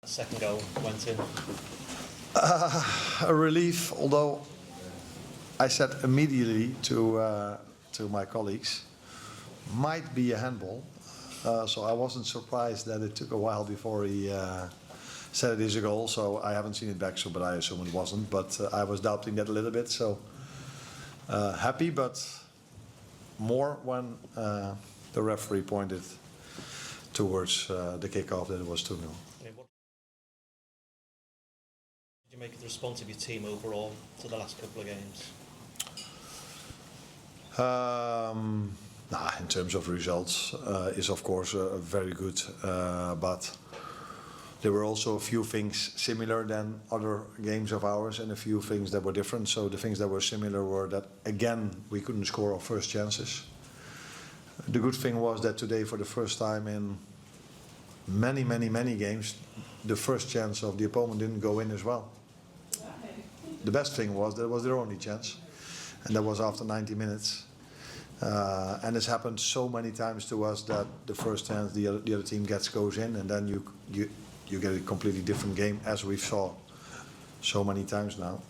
Second goal went in. A relief, although I said immediately to my colleagues, might be a handball. So I wasn't surprised that it took a while before he said it is a goal. So I haven't seen it back, but I assume it wasn't. But I was doubting that a little bit. So happy, but more when the referee pointed towards the kickoff that it was 2-0. Did you make the response of your team overall to the last couple of games? In terms of results, is of course very good, but there were also a few things similar than other games of ours and a few things that were different. So the things that were similar were that, again, we couldn't score our first chances. The good thing was that today, for the first time in many games, the first chance of the opponent didn't go in as well. The best thing was that it was their only chance, and that was after 90 minutes. And it's happened so many times to us that the first chance the other team goes in, and then you get a completely different game, as we saw so many times now.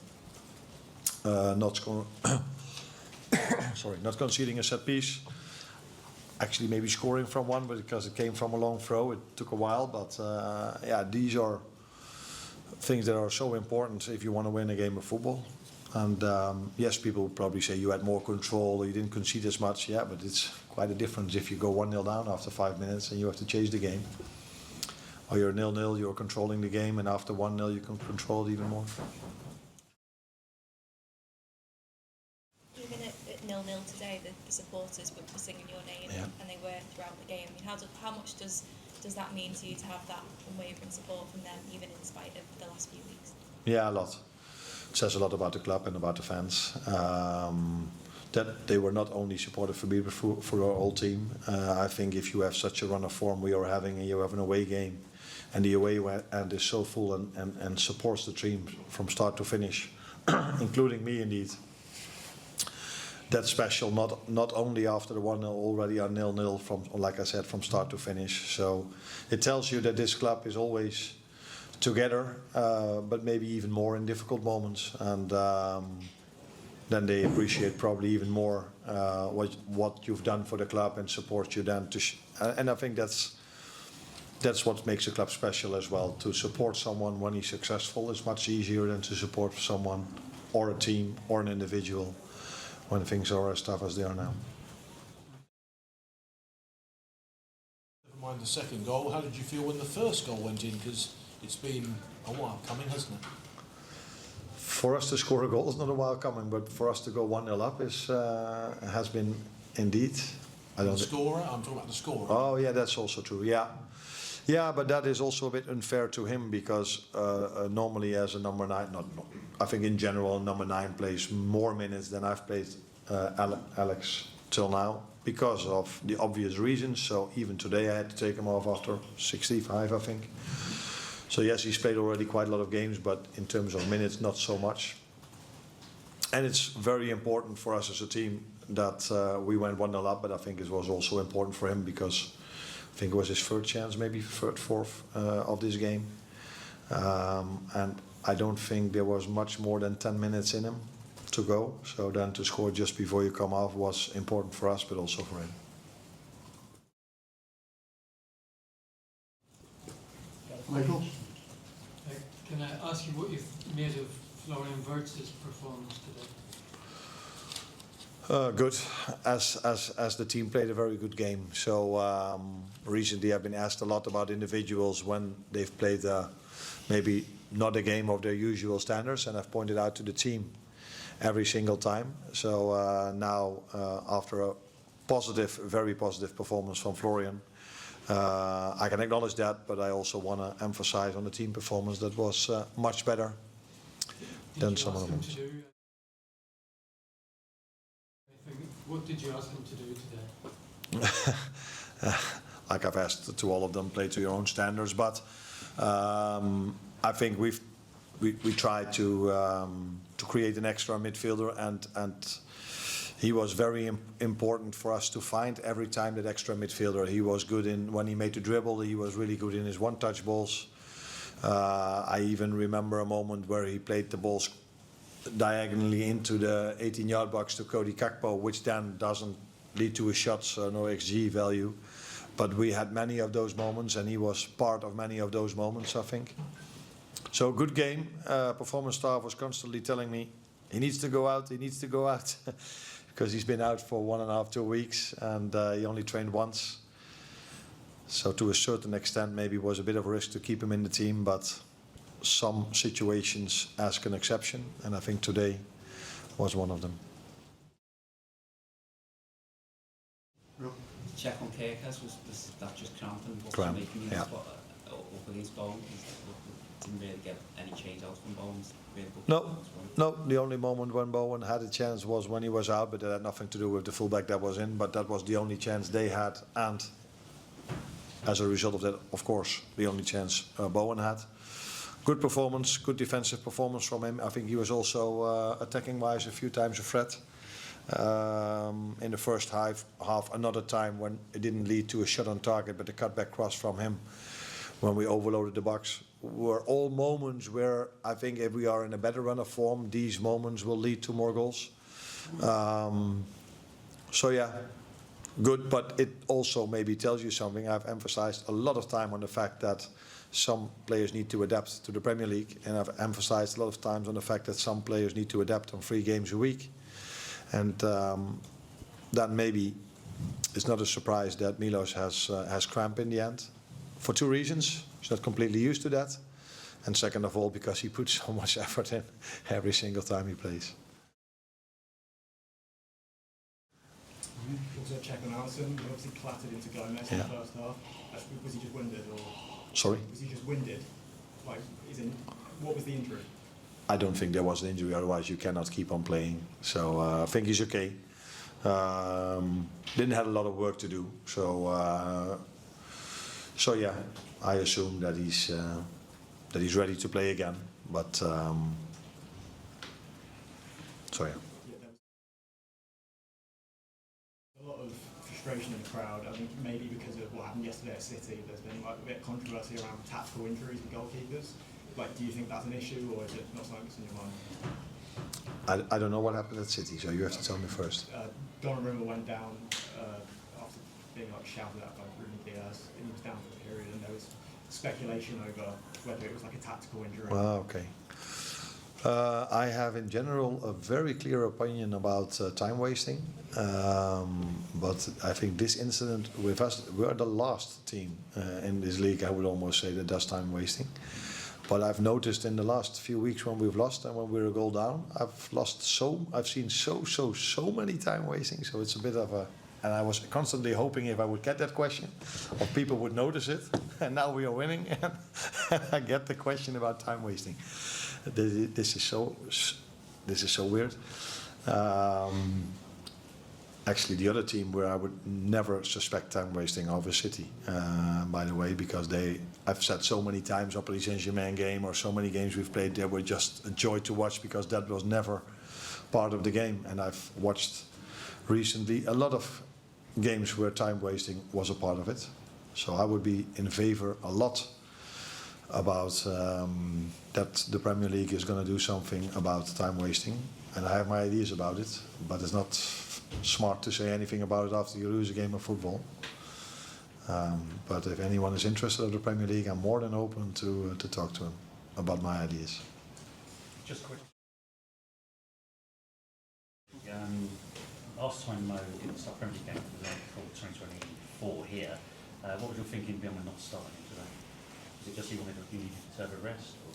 Not conceding a set piece. Actually, maybe scoring from one, but because it came from a long throw, it took a while. But yeah, these are things that are so important if you want to win a game of football. And yes, people would probably say you had more control, or you didn't concede as much. Yeah, but it's quite a difference if you go 1-0 down after 5 minutes and you have to chase the game. Or you're 0-0, you're controlling the game, and after 1-0 you can control it even more. Even at 0-0 today, the supporters were singing your name, yeah, and they were throughout the game. I mean, how much does that mean to you to have that unwavering support from them, even in spite of the last few weeks? Yeah, a lot. It says a lot about the club and about the fans. That they were not only supportive for me, but for our whole team. I think if you have such a run of form we are having, and you have an away game, and the away end is so full and supports the team from start to finish, including me indeed. That's special, not only after the 1-0, already are 0-0 from, like I said, from start to finish. So it tells you that this club is always together, but maybe even more in difficult moments. And then they appreciate probably even more what you've done for the club and support you then. And I think that's what makes a club special as well. To support someone when he's successful is much easier than to support someone or a team or an individual when things are as tough as they are now. Never mind the second goal, how did you feel when the first goal went in? Because it's been a while coming, hasn't it? For us to score a goal is not a while coming, but for us to go 1-0 up has been indeed. The scorer? I'm talking about the scorer. Oh yeah, that's also true, yeah. Yeah, but that is also a bit unfair to him, because normally as a number 9, I think in general number 9 plays more minutes than I've played Alex till now, because of the obvious reasons. So even today I had to take him off after 65, I think. So yes, he's played already quite a lot of games, but in terms of minutes, not so much. And it's very important for us as a team that we went 1-0 up, but I think it was also important for him because I think it was his third chance, maybe fourth of this game. And I don't think there was much more than 10 minutes in him to go. So then to score just before you come off was important for us, but also for him. Michael? Can I ask you what you've made of Florian Wirtz's performance today? Good, as the team played a very good game. So recently I've been asked a lot about individuals when they've played maybe not a game of their usual standards, and I've pointed out to the team every single time. So now after a positive, very positive performance from Florian, I can acknowledge that, but I also want to emphasize on the team performance that was much better than some of them. What did you ask him to do today? Like I've asked to all of them, play to your own standards. But I think we tried to create an extra midfielder, and he was very important for us to find every time that extra midfielder. He was good in when he made the dribble. He was really good in his one-touch balls. I even remember a moment where he played the balls diagonally into the 18-yard box to Cody Gakpo, which then doesn't lead to a shot, so no XG value. But we had many of those moments, and he was part of many of those moments, I think. So good game. Performance staff was constantly telling me he needs to go out, because he's been out for 1.5, 2 weeks, and he only trained once. So to a certain extent, maybe it was a bit of a risk to keep him in the team, but some situations ask an exception, and I think today was one of them. Check on Kirkhouse, was that just Cramp and what's Cramp, making yeah. up against Bowen? Didn't really get any change out from Bowen's. No, the only moment when Bowen had a chance was when he was out, but it had nothing to do with the fullback that was in, but that was the only chance they had, and as a result of that, of course, the only chance Bowen had. Good performance, good defensive performance from him. I think he was also attacking-wise a few times a threat. In the first half, another time when it didn't lead to a shot on target, but a cutback cross from him when we overloaded the box, were all moments where I think if we are in a better run of form, these moments will lead to more goals. So yeah, good, but it also maybe tells you something. I've emphasized a lot of time on the fact that some players need to adapt to the Premier League, and I've emphasized a lot of times on the fact that some players need to adapt on 3 games a week. And that maybe it's not a surprise that Milos has cramp in the end, for 2 reasons. He's not completely used to that, and second of all, because he puts so much effort in every single time he plays. Also check on Alisson. He obviously clattered into Gomez in the first half. Was he just winded, or? Sorry? Was he just winded? Like, what was the injury? I don't think there was an injury, otherwise you cannot keep on playing. So I think he's okay. Didn't have a lot of work to do. So yeah, I assume that he's ready to play again. But so yeah. A lot of frustration in the crowd. I think maybe because of what happened yesterday at City, there's been like a bit of controversy around tactical injuries with goalkeepers. Like, do you think that's an issue, or is it not something that's in your mind? I don't know what happened at City, so you have to tell me first. Donnarumma went down after being like shouted at by Bruno Diaz, and he was down for a period, and there was speculation over whether it was like a tactical injury. Okay. I have in general a very clear opinion about time wasting, but I think this incident with us, we're the last team in this league, I would almost say, that does time wasting. But I've noticed in the last few weeks when we've lost and when we're a goal down, I've seen so many time wasting. So it's a bit of a, and I was constantly hoping if I would get that question, or people would notice it. And now we are winning, and I get the question about time wasting. This is so weird. Actually, the other team where I would never suspect time wasting over City, by the way, because I've said so many times on Paris Saint-Germain game, or so many games we've played, they were just a joy to watch, because that was never part of the game. And I've watched recently a lot of games where time wasting was a part of it. So I would be in favor a lot about that the Premier League is going to do something about time wasting. And I have my ideas about it, but it's not smart to say anything about it after you lose a game of football. But if anyone is interested in the Premier League, I'm more than open to talk to him about my ideas. Just quick. Last time in the Premier League game for 2024 here, what was your thinking behind not starting him today? Is it just you needed to have a rest? Or?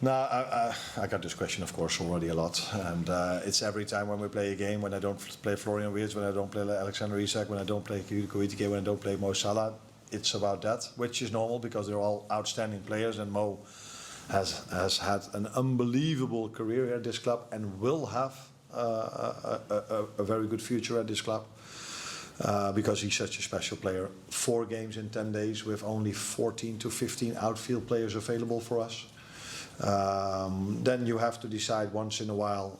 No, I got this question, of course, already a lot, and it's every time when we play a game, when I don't play Florian, Wirtz, when I don't play Alexander Isak, when I don't play Cody Gakpo, when I don't play Salah, it's about that, which is normal because they're all outstanding players, and Mo has had an unbelievable career at this club and will have a very good future at this club. Because he's such a special player. 4 games in 10 days with only 14 to 15 outfield players available for us. Then you have to decide once in a while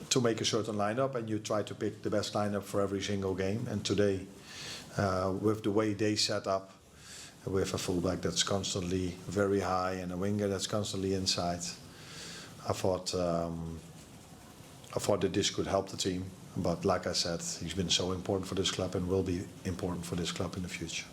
to make a certain lineup, and you try to pick the best lineup for every single game. And today, with the way they set up, with a fullback that's constantly very high and a winger that's constantly inside. I thought that this could help the team, but like I said, he's been so important for this club and will be important for this club in the future.